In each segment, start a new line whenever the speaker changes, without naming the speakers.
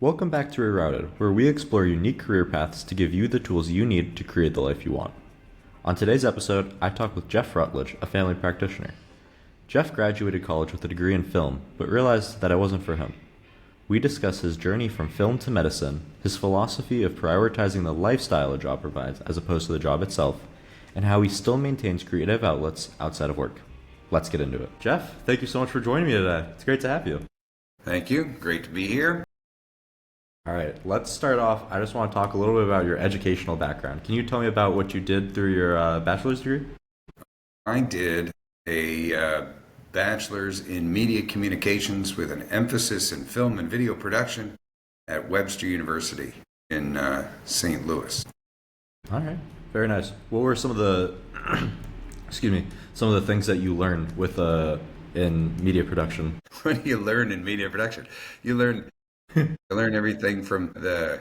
Welcome back to Rerouted, where we explore unique career paths to give you the tools you need to create the life you want. On today's episode, I talk with Geoff Rutledge, a family practitioner. Geoff graduated college with a degree in film, but realized that it wasn't for him. We discuss his journey from film to medicine, his philosophy of prioritizing the lifestyle a job provides as opposed to the job itself, and how he still maintains creative outlets outside of work. Let's get into it. Geoff, thank you so much for joining me today. It's great to have you.
Thank you. Great to be here.
All right, let's start off. I just want to talk a little bit about your educational background. Can you tell me about what you did through your bachelor's degree?
I did a bachelor's in media communications with an emphasis in film and video production at Webster University in St. Louis.
All right, very nice. What were some of the, some of the things that you learned with in media production?
What do you learn in media production? You learn everything from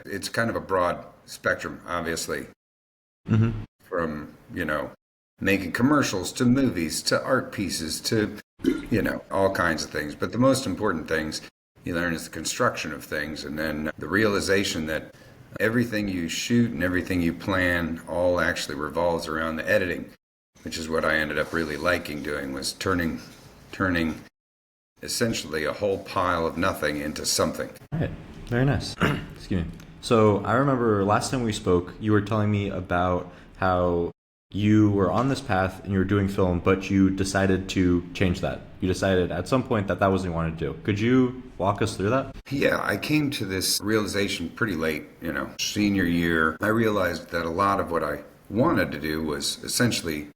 it's kind of a broad spectrum, obviously, from, making commercials to movies to art pieces to, all kinds of things. But the most important things you learn is the construction of things, and then the realization that everything you shoot and everything you plan all actually revolves around the editing, which is what I ended up really liking doing, was turning essentially a whole pile of nothing into something.
All right, very nice. Excuse me. So I remember last time we spoke, you were telling me about how you were on this path and you were doing film, but you decided to change that. You decided at some point that wasn't what you wanted to do. Could you walk us through that?
Yeah, I came to this realization pretty late, senior year. I realized that a lot of what I wanted to do was essentially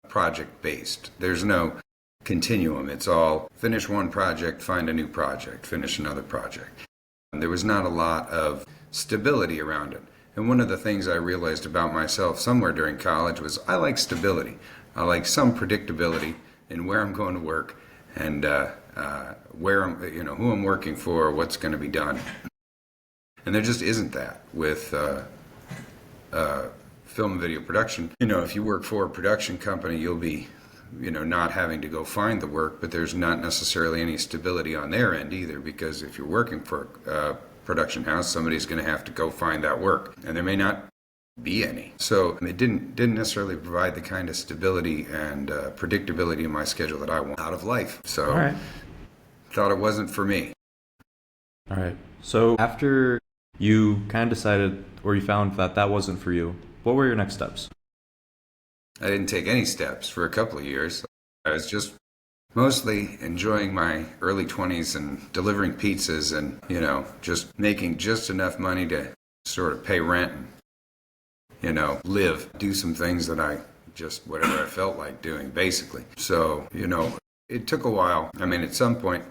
project-based. There's no continuum. It's all finish one project, find a new project, finish another project. There was not a lot of stability around it. And one of the things I realized about myself somewhere during college was I like stability. I like some predictability in where I'm going to work and where I'm, who I'm working for, what's going to be done. And there just isn't that with film and video production. If you work for a production company, you'll be not having to go find the work, but there's not necessarily any stability on their end either, because if you're working for a production house, somebody's going to have to go find that work, and there may not be any. So it didn't necessarily provide the kind of stability and predictability in my schedule that I want out of life. So
All right.
Thought it wasn't for me.
All right. So after you kind of decided, or you found that wasn't for you, what were your next steps?
I didn't take any steps for a couple of years. I was just mostly enjoying my early 20s and delivering pizzas and, just making just enough money to sort of pay rent and, live, do some things that whatever I felt like doing, basically. So, it took a while. I mean, at some point,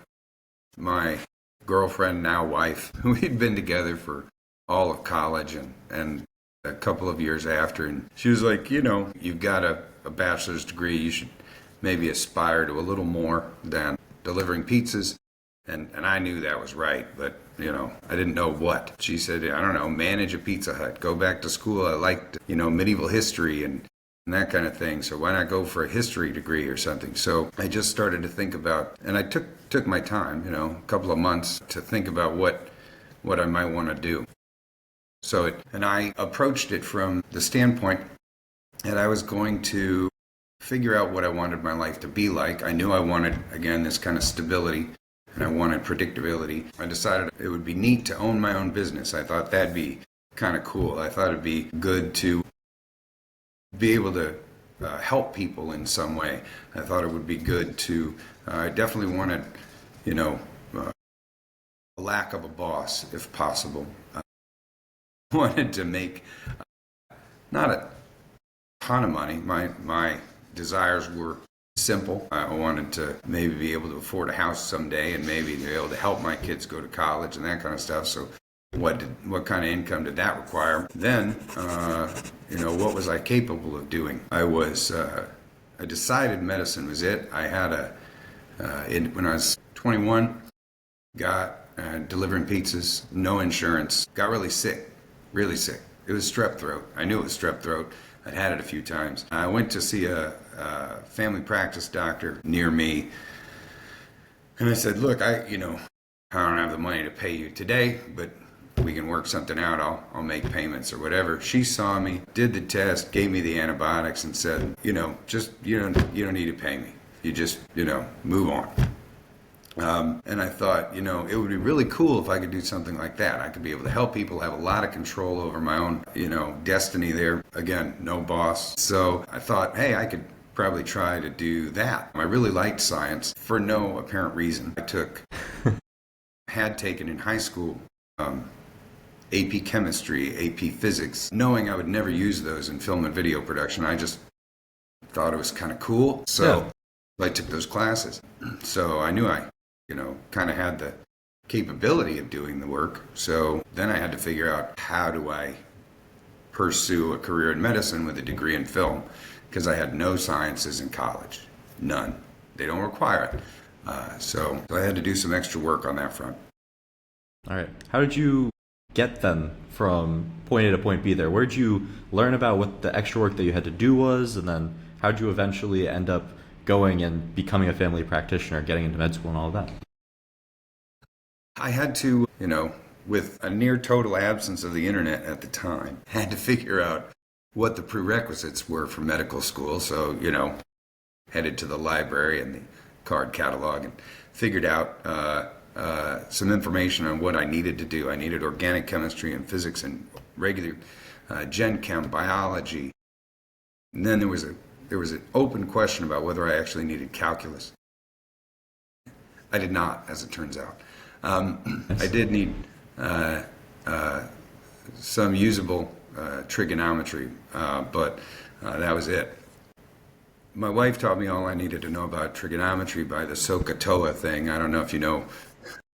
my girlfriend, now wife, we'd been together for all of college and a couple of years after, and she was like, you've got a bachelor's degree, you should maybe aspire to a little more than delivering pizzas. And I knew that was right, but I didn't know what. She said, I don't know, manage a Pizza Hut, go back to school. I liked medieval history and that kind of thing, so why not go for a history degree or something? So I just started to think about, and I took my time, a couple of months to think about what I might want to do. And I approached it from the standpoint that I was going to figure out what I wanted my life to be like. I knew I wanted, again, this kind of stability, and I wanted predictability. I decided it would be neat to own my own business. I thought that'd be kind of cool. I thought it'd be good to be able to help people in some way. I thought it would be good to, I definitely wanted, a lack of a boss, if possible. Wanted to make not a ton of money. My desires were simple. I wanted to maybe be able to afford a house someday and maybe be able to help my kids go to college and that kind of stuff. So what kind of income did that require? Then, what was I capable of doing? I decided medicine was it. I had when I was 21, got delivering pizzas, no insurance, got really sick. Really sick. It was strep throat. I knew it was strep throat. I'd had it a few times. I went to see a family practice doctor near me, and I said, look, I don't have the money to pay you today, but we can work something out. I'll make payments or whatever. She saw me, did the test, gave me the antibiotics, and said, just you don't need to pay me. You just move on. And I thought, it would be really cool if I could do something like that. I could be able to help people, have a lot of control over my own, destiny there. Again, no boss. So I thought, hey, I could probably try to do that. I really liked science for no apparent reason. Had taken in high school AP chemistry, AP physics, knowing I would never use those in film and video production. I just thought it was kind of cool. So I took those classes. So I knew I kind of had the capability of doing the work. So then I had to figure out, how do I pursue a career in medicine with a degree in film? Because I had no sciences in college. None. They don't require it. So I had to do some extra work on that front.
All right. How did you get then from point A to point B there? Where did you learn about what the extra work that you had to do was? And then how did you eventually end up going and becoming a family practitioner, getting into med school and all of that?
I had to, with a near total absence of the internet at the time, had to figure out what the prerequisites were for medical school. So, headed to the library and the card catalog and figured out some information on what I needed to do. I needed organic chemistry and physics and regular gen chem, biology. And then there was an open question about whether I actually needed calculus. I did not, as it turns out. I did need some usable trigonometry, but that was it. My wife taught me all I needed to know about trigonometry by the SOHCAHTOA thing. I don't know if you know.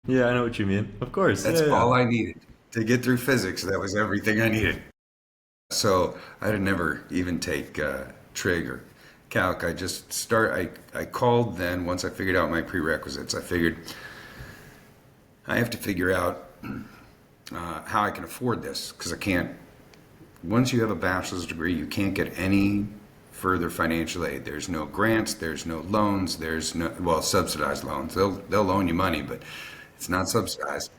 Yeah, I know what you mean. Of course.
That's all I needed to get through physics. That was everything I needed. So I didn't ever even take trig or calc. I called then, once I figured out my prerequisites. I figured I have to figure out how I can afford this, because I can't, once you have a bachelor's degree, you can't get any further financial aid. There's no grants, there's no loans, there's no, subsidized loans. They'll loan you money, but it's not subsidized.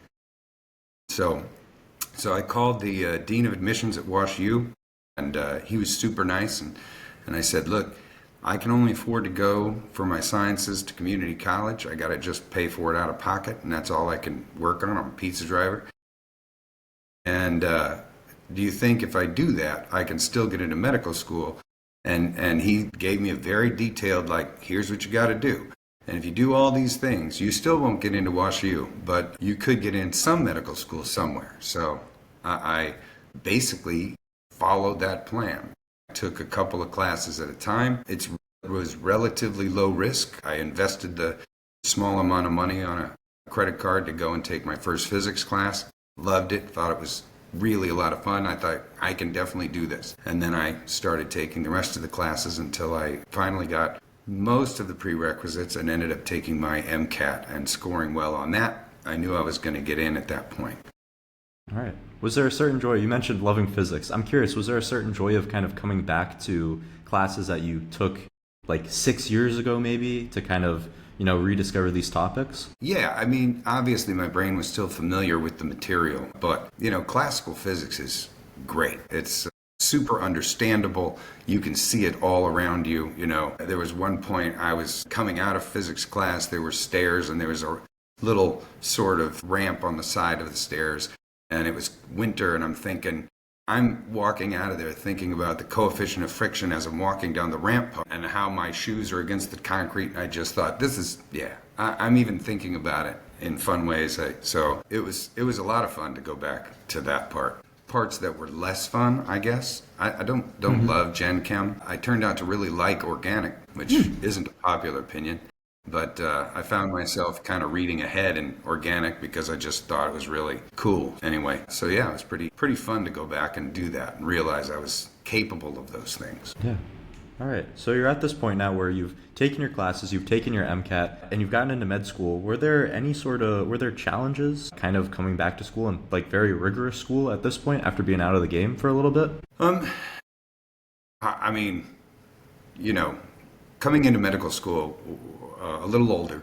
So I called the dean of admissions at Wash U, and he was super nice, and I said, look, I can only afford to go for my sciences to community college. I got to just pay for it out of pocket, and that's all I can work on. I'm a pizza driver. And do you think if I do that, I can still get into medical school? And he gave me a very detailed, here's what you got to do. And if you do all these things, you still won't get into Wash U, but you could get in some medical school somewhere. So I basically followed that plan. I took a couple of classes at a time. It was relatively low risk. I invested the small amount of money on a credit card to go and take my first physics class. Loved it, thought it was really a lot of fun. I thought, I can definitely do this. And then I started taking the rest of the classes until I finally got most of the prerequisites and ended up taking my MCAT and scoring well on that. I knew I was going to get in at that point.
All right. Was there a certain joy? You mentioned loving physics. I'm curious, was there a certain joy of kind of coming back to classes that you took 6 years ago maybe to kind of, rediscover these topics?
Yeah, I mean, obviously my brain was still familiar with the material, but, classical physics is great. It's super understandable. You can see it all around you. There was one point I was coming out of physics class, there were stairs and there was a little sort of ramp on the side of the stairs, and it was winter, and I'm walking out of there thinking about the coefficient of friction as I'm walking down the ramp and how my shoes are against the concrete. And I just thought, I'm even thinking about it in fun ways. So it was a lot of fun to go back to that part. Parts that were less fun, I guess. I don't love Gen Chem. I turned out to really like organic, which isn't a popular opinion. But I found myself kind of reading ahead in organic because I just thought it was really cool anyway. So yeah, it was pretty fun to go back and do that and realize I was capable of those things.
Yeah. All right. So you're at this point now where you've taken your classes, you've taken your MCAT, and you've gotten into med school. Were there challenges kind of coming back to school and very rigorous school at this point after being out of the game for a little bit?
I mean, coming into medical school a little older,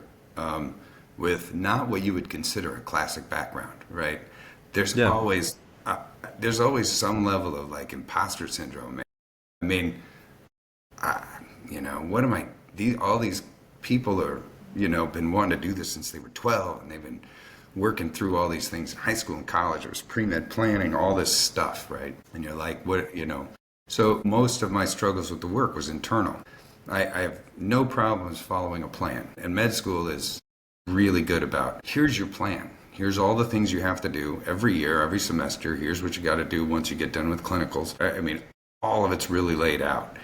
with not what you would consider a classic background, right? there's
Yeah.
always uh, there's always some level of like imposter syndrome, man. I mean, I, what am I? All these people are, been wanting to do this since they were 12, and they've been working through all these things in high school and college. It was pre-med planning, all this stuff, right? And you're like, what? So most of my struggles with the work was internal. I have no problems following a plan, and med school is really good about, here's your plan. Here's all the things you have to do every year, every semester. Here's what you got to do once you get done with clinicals. I mean, all of it's really laid out.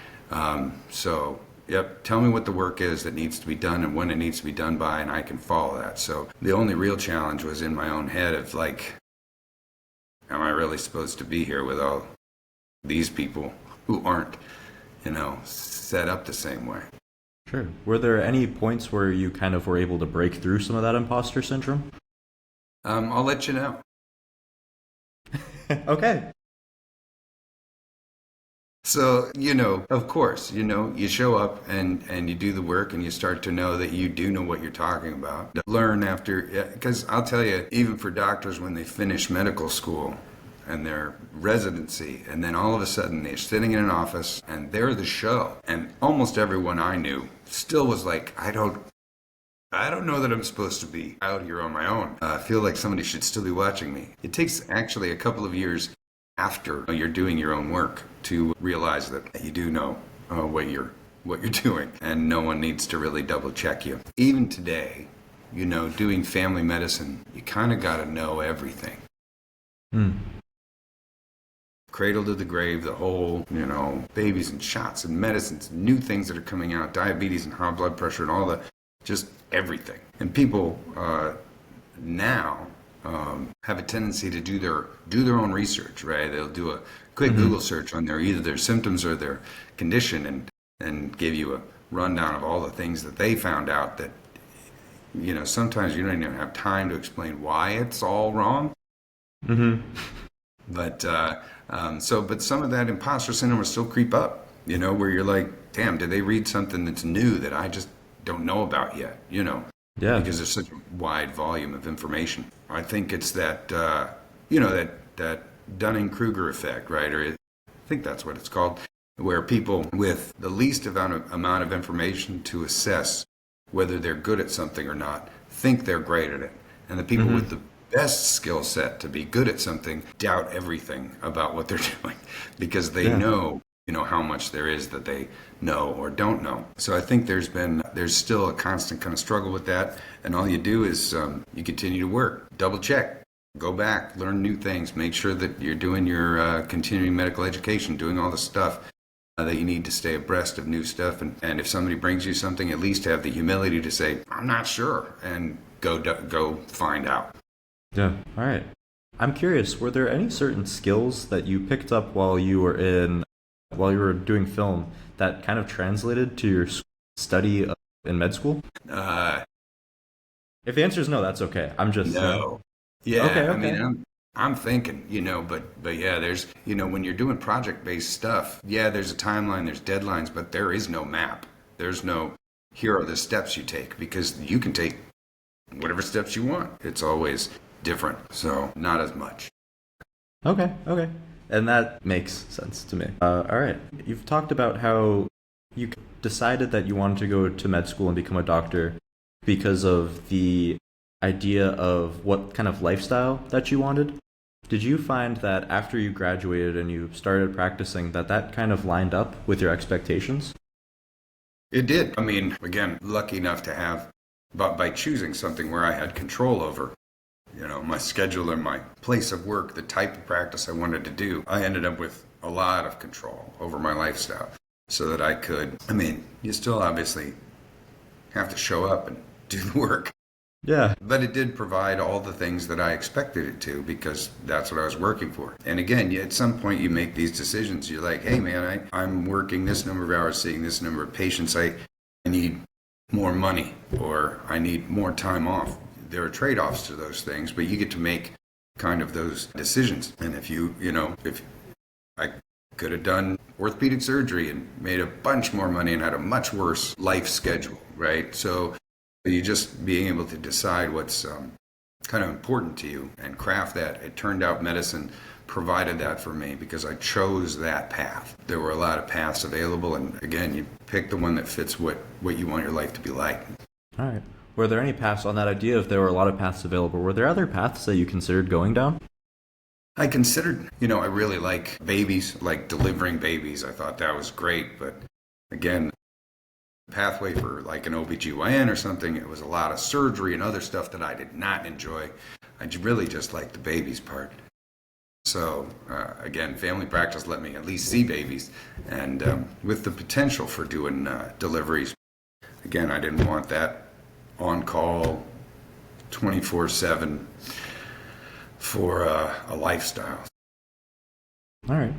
Yep, tell me what the work is that needs to be done and when it needs to be done by, and I can follow that. So the only real challenge was in my own head of like, am I really supposed to be here with all these people who aren't, set up the same way?
Sure. Were there any points where you kind of were able to break through some of that imposter syndrome?
I'll let you know.
Okay.
So, of course, you show up and you do the work and you start to know that you do know what you're talking about. Learn after, because I'll tell you, even for doctors when they finish medical school and their residency, and then all of a sudden they're sitting in an office and they're the show. And almost everyone I knew still was like, I don't know that I'm supposed to be out here on my own. I feel like somebody should still be watching me. It takes actually a couple of years after you're doing your own work to realize that you do know what you're doing, and no one needs to really double check you. Even today, doing family medicine, you kind of got to know everything. Cradle to the grave, the whole, babies and shots and medicines, new things that are coming out, diabetes and high blood pressure and all the, just everything. And people now have a tendency to do their own research, right? They'll do a quick Google search on either their symptoms or their condition and give you a rundown of all the things that they found out that, sometimes you don't even have time to explain why it's all wrong. But but some of that imposter syndrome will still creep up, where you're like, damn, did they read something that's new that I just don't know about yet, Yeah. Because there's such a wide volume of information. I think it's that, that Dunning-Kruger effect, right? Or I think that's what it's called, where people with the least amount of information to assess whether they're good at something or not think they're great at it. And the people with the best skill set to be good at something doubt everything about what they're doing because they know how much there is that they know or don't know. So I think there's still a constant kind of struggle with that. And all you do is you continue to work, double check, go back, learn new things, make sure that you're doing your continuing medical education, doing all the stuff that you need to stay abreast of new stuff. And if somebody brings you something, at least have the humility to say, I'm not sure, and go find out.
Yeah. All right. I'm curious, were there any certain skills that you picked up while you were doing film that kind of translated to your study in med school? If the answer is no, that's okay. I'm just
no. Yeah.
Okay.
I mean, I'm thinking, but yeah, there's, when you're doing project-based stuff, yeah, there's a timeline, there's deadlines, but there is no map. There's no, here are the steps you take, because you can take whatever steps you want. It's always different, so not as much.
Okay. And that makes sense to me. All right. You've talked about how you decided that you wanted to go to med school and become a doctor because of the idea of what kind of lifestyle that you wanted. Did you find that after you graduated and you started practicing that kind of lined up with your expectations?
It did. I mean, again, lucky enough to have, but by choosing something where I had control over, my schedule and my place of work, the type of practice I wanted to do, I ended up with a lot of control over my lifestyle so that I could, you still obviously have to show up and do the work.
Yeah.
But it did provide all the things that I expected it to because that's what I was working for. And again, at some point you make these decisions. You're like, hey man, I'm working this number of hours, seeing this number of patients. I need more money or I need more time off. There are trade-offs to those things, but you get to make kind of those decisions. And if if I could have done orthopedic surgery and made a bunch more money and had a much worse life schedule, right? So you just being able to decide what's kind of important to you and craft that. It turned out medicine provided that for me because I chose that path. There were a lot of paths available, and again, you pick the one that fits what you want your life to be like.
All right. Were there any paths on that idea? If there were a lot of paths available, were there other paths that you considered going down?
I considered, I really like babies, like delivering babies. I thought that was great, but again, pathway for like an OBGYN or something, it was a lot of surgery and other stuff that I did not enjoy. I really just liked the babies part. So again, family practice let me at least see babies, and with the potential for doing deliveries. Again, I didn't want that on call 24/7 for a lifestyle.
All right.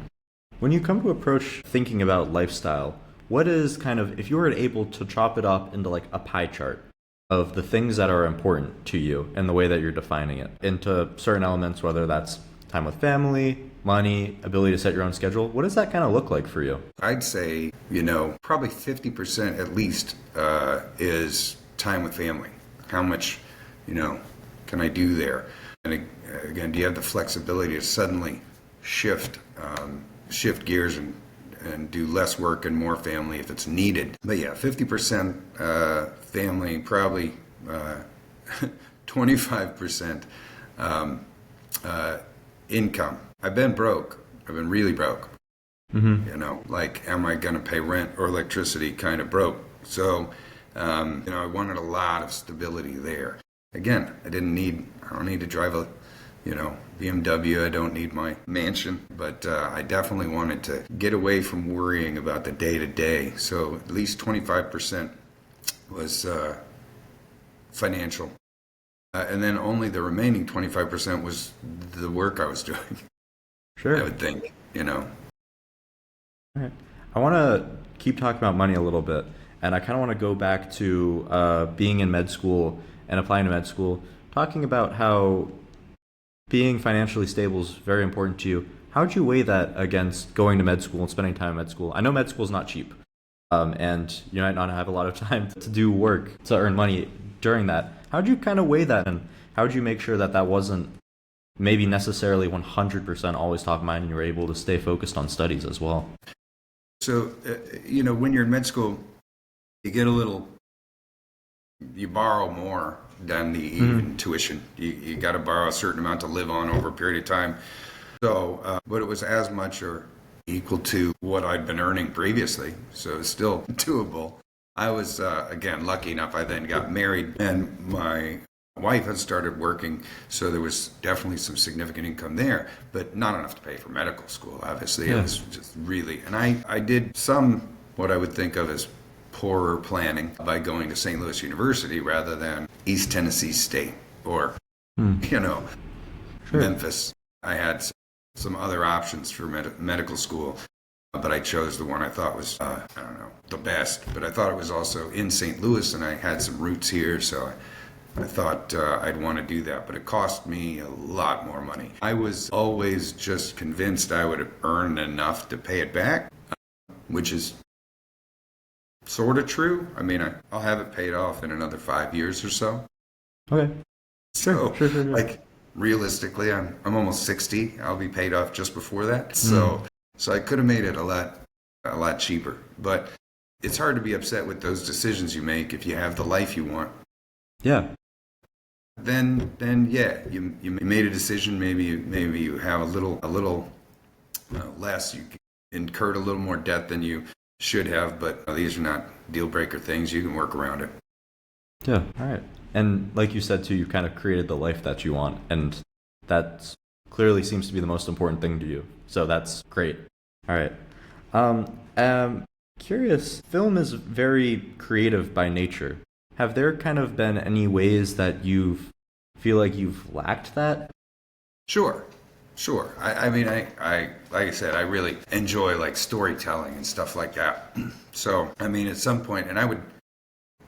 When you come to approach thinking about lifestyle, what is kind of, if you were able to chop it up into like a pie chart of the things that are important to you and the way that you're defining it into certain elements, whether that's time with family, money, ability to set your own schedule, what does that kind of look like for you?
I'd say, probably 50% at least is time with family. How much, can I do there? And again, do you have the flexibility to suddenly shift gears and do less work and more family if it's needed? But yeah, 50% family, probably 25% income. I've been broke. I've been really broke. Mm-hmm. Like, am I going to pay rent or electricity? Kind of broke. So, I wanted a lot of stability there. Again, I don't need to drive a, BMW. I don't need my mansion, but I definitely wanted to get away from worrying about the day to day. So at least 25% was financial. And then only the remaining 25% was the work I was doing.
Sure.
I would think,
All right. I want to keep talking about money a little bit, and I kind of want to go back to being in med school and applying to med school, talking about how being financially stable is very important to you. How would you weigh that against going to med school and spending time in med school? I know med school is not cheap, and you might not have a lot of time to do work to earn money during that. How would you kind of weigh that, and how would you make sure that that wasn't maybe necessarily 100% always top of mind and you were able to stay focused on studies as well?
So, when you're in med school, you borrow more than the even tuition. You got to borrow a certain amount to live on over a period of time. So, but it was as much or equal to what I'd been earning previously. So it's still doable. I was, again, lucky enough, I then got married and my wife had started working. So there was definitely some significant income there, but not enough to pay for medical school, obviously. Yeah. It was just really, and I did some, what I would think of as poorer planning by going to St. Louis University rather than East Tennessee State or, Sure. Memphis. I had some other options for medical school, but I chose the one I thought was, the best. But I thought it was also in St. Louis, and I had some roots here, so I thought I'd want to do that. But it cost me a lot more money. I was always just convinced I would earn enough to pay it back, which is sort of true. I mean, I'll have it paid off in another 5 years or so.
Okay.
So,
sure.
like, realistically, I'm almost 60. I'll be paid off just before that. So I could have made it a lot cheaper. But it's hard to be upset with those decisions you make if you have the life you want.
Yeah.
Then yeah, you made a decision. Maybe you have a little less. You incurred a little more debt than you should have, but these are not deal breaker things. You can work around it.
Yeah. All right. And like you said too, you've kind of created the life that you want, and that clearly seems to be the most important thing to you. So that's great. All right. Curious. Film is very creative by nature. Have there kind of been any ways that you feel like you've lacked that?
Sure. I mean, I like I said, I really enjoy like storytelling and stuff like that. So, I mean, at some point, and I would,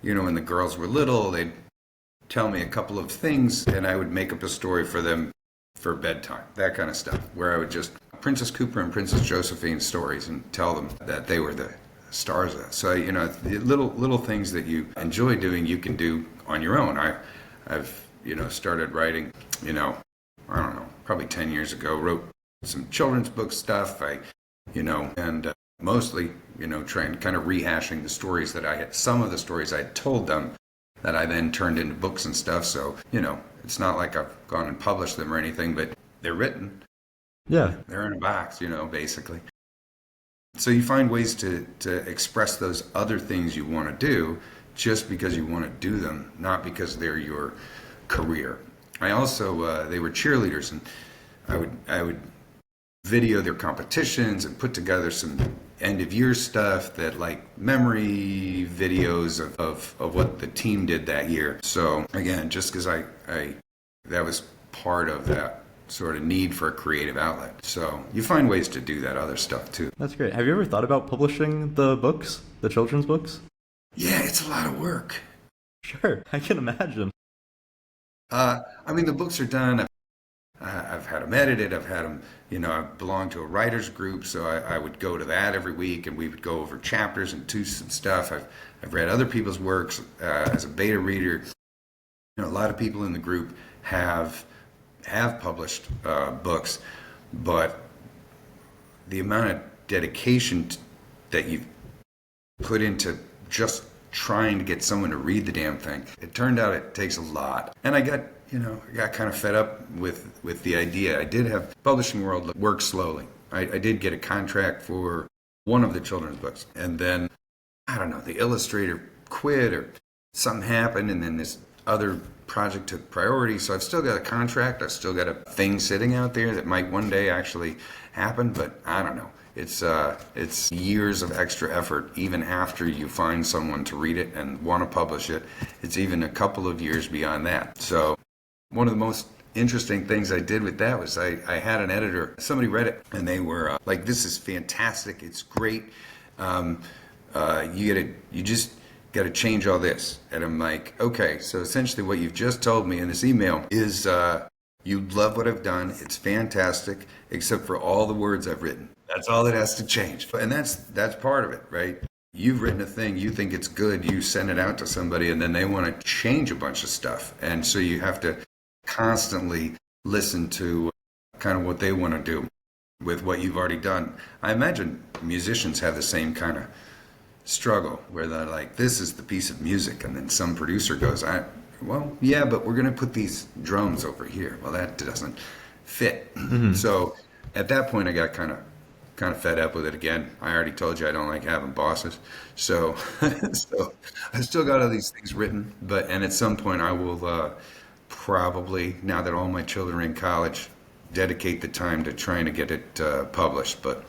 when the girls were little, they'd tell me a couple of things, and I would make up a story for them for bedtime, that kind of stuff, where I would just Princess Cooper and Princess Josephine stories and tell them that they were the stars of that. So, the little things that you enjoy doing, you can do on your own. I've started writing, I don't know, probably 10 years ago, wrote some children's book stuff. And mostly, trying kind of rehashing the stories that I had, some of the stories I had told them that I then turned into books and stuff. So, it's not like I've gone and published them or anything, but they're written.
Yeah.
They're in a box, basically. So you find ways to express those other things you want to do just because you want to do them, not because they're your career. I also, they were cheerleaders, and I would video their competitions and put together some end of year stuff, that like memory videos of what the team did that year. So again, just because I that was part of that sort of need for a creative outlet. So you find ways to do that other stuff too.
That's great. Have you ever thought about publishing the books, the children's books?
Yeah, it's a lot of work.
Sure, I can imagine.
The books are done. I've had them edited. I've had them, I belong to a writer's group, so I would go to that every week, and we would go over chapters and do some stuff. I've read other people's works as a beta reader. A lot of people in the group have published books, but the amount of dedication that you've put into just trying to get someone to read the damn thing, it turned out it takes a lot. And I got kind of fed up with the idea. I did have publishing world work slowly. I did get a contract for one of the children's books, and then I don't know, the illustrator quit or something happened, and then this other project took priority. So I've still got a contract. I've still got a thing sitting out there that might one day actually happen, but I don't know. It's years of extra effort even after you find someone to read it and want to publish it. It's even a couple of years beyond that. So one of the most interesting things I did with that was I had an editor, somebody read it, and they were like, "This is fantastic. It's great. You just got to change all this." And I'm like, okay, so essentially what you've just told me in this email is you love what I've done. It's fantastic, except for all the words I've written. That's all that has to change. And that's part of it, right? You've written a thing, you think it's good, you send it out to somebody, and then they want to change a bunch of stuff. And so you have to constantly listen to kind of what they want to do with what you've already done. I imagine musicians have the same kind of struggle where they're like, this is the piece of music, and then some producer goes, well, yeah, but we're going to put these drums over here. Well, that doesn't fit. Mm-hmm. So at that point, I got kind of fed up with it again. I already told you I don't like having bosses. So I still got all these things written, and at some point I will probably, now that all my children are in college, dedicate the time to trying to get it published. But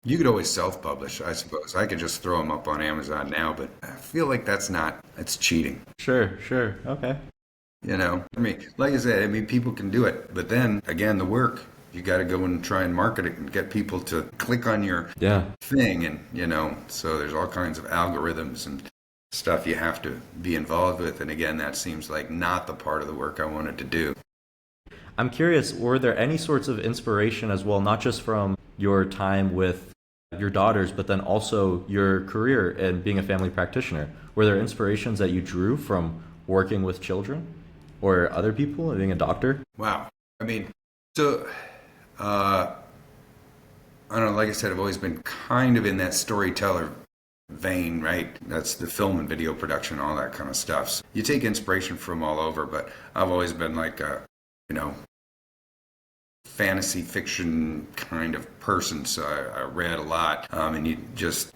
you could always self-publish, I suppose. I could just throw them up on Amazon now, but I feel like that's cheating.
Sure. Okay.
Like I said, people can do it, but then again, the work, you got to go and try and market it and get people to click on your thing. And, so there's all kinds of algorithms and stuff you have to be involved with. And again, that seems like not the part of the work I wanted to do.
I'm curious, were there any sorts of inspiration as well, not just from your time with your daughters, but then also your career and being a family practitioner? Were there inspirations that you drew from working with children or other people and being a doctor?
Wow. So I don't know, like I said, I've always been kind of in that storyteller vein, right? That's the film and video production, all that kind of stuff. So you take inspiration from all over, but I've always been like a, fantasy fiction kind of person. So I read a lot, and you just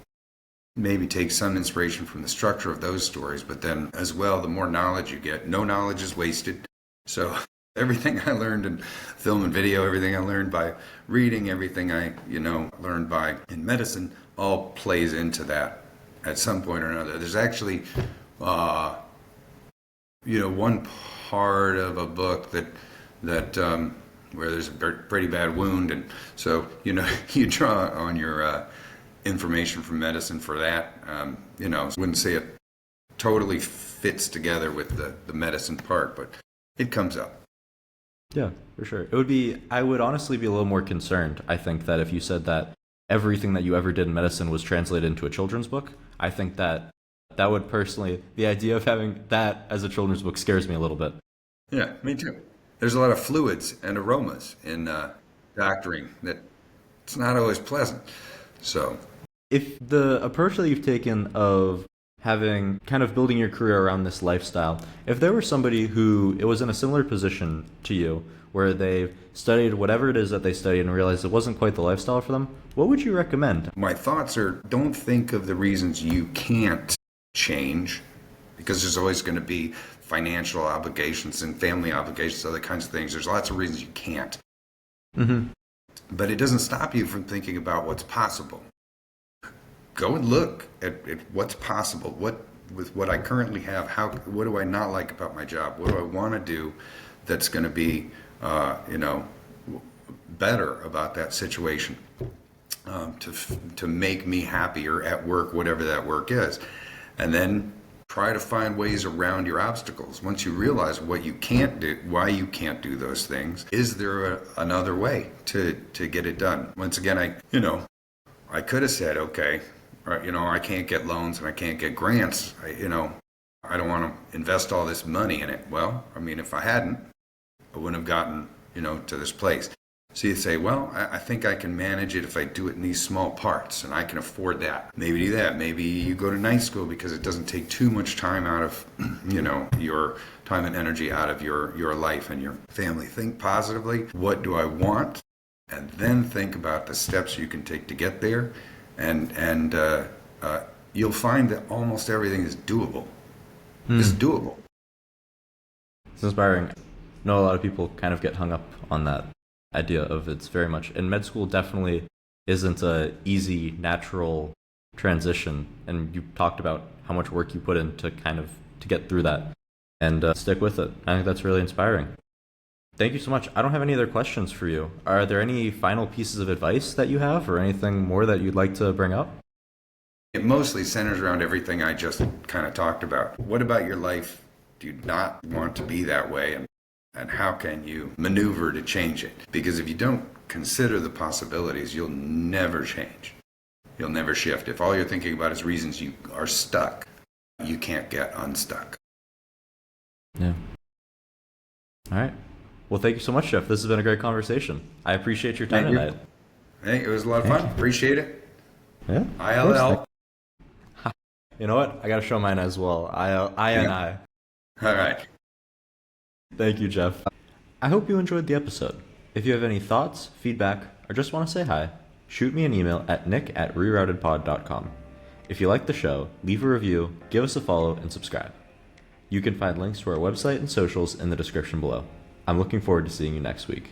maybe take some inspiration from the structure of those stories, but then as well, the more knowledge you get, no knowledge is wasted. So everything I learned in film and video, everything I learned by reading, everything I, learned by in medicine, all plays into that at some point or another. There's actually, one part of a book that where there's a pretty bad wound, and so you draw on your information from medicine for that. I wouldn't say it totally fits together with the medicine part, but it comes up.
Yeah, for sure. I would honestly be a little more concerned, I think, that if you said that everything that you ever did in medicine was translated into a children's book. I think that that would personally, the idea of having that as a children's book scares me a little bit.
Yeah, me too. There's a lot of fluids and aromas in doctoring that it's not always pleasant. So,
If the approach that you've taken of having kind of building your career around this lifestyle, if there were somebody who it was in a similar position to you, where they studied whatever it is that they studied and realized it wasn't quite the lifestyle for them, what would you recommend?
my thoughts are don't think of the reasons you can't change, because there's always going to be financial obligations and family obligations, other kinds of things. There's lots of reasons you can't.
Mm-hmm.
But it doesn't stop you from thinking about what's possible. Go and look at what's possible. With what I currently have, what do I not like about my job? What do I want to do that's going to be, better about that situation, to make me happier at work, whatever that work is, and then try to find ways around your obstacles. Once you realize what you can't do, why you can't do those things, is there another way to get it done? Once again, I could have said, okay, I can't get loans and I can't get grants. I don't want to invest all this money in it. Well, if I hadn't, I wouldn't have gotten, to this place. So you say, well, I think I can manage it if I do it in these small parts, and I can afford that. Maybe do that. Maybe you go to night school because it doesn't take too much time out of, your time and energy out of your life and your family. Think positively. What do I want? And then think about the steps you can take to get there. And you'll find that almost everything is doable. It's doable.
It's inspiring. I know a lot of people kind of get hung up on that idea of it's very much, and med school definitely isn't a easy, natural transition. And you talked about how much work you put in to get through that and stick with it. I think that's really inspiring. Thank you so much. I don't have any other questions for you. Are there any final pieces of advice that you have or anything more that you'd like to bring up?
It mostly centers around everything I just kind of talked about. What about your life do you not want to be that way, and how can you maneuver to change it? Because if you don't consider the possibilities, you'll never change. You'll never shift. If all you're thinking about is reasons you are stuck, you can't get unstuck.
Yeah. All right. Well, thank you so much, Geoff. This has been a great conversation. I appreciate your time tonight.
Hey, it was a lot of fun. Appreciate it.
Yeah.
ILL.
You know what? I got to show mine as well. I.
All right.
Thank you, Geoff. I hope you enjoyed the episode. If you have any thoughts, feedback, or just want to say hi, shoot me an email at nick@reroutedpod.com. If you like the show, leave a review, give us a follow, and subscribe. You can find links to our website and socials in the description below. I'm looking forward to seeing you next week.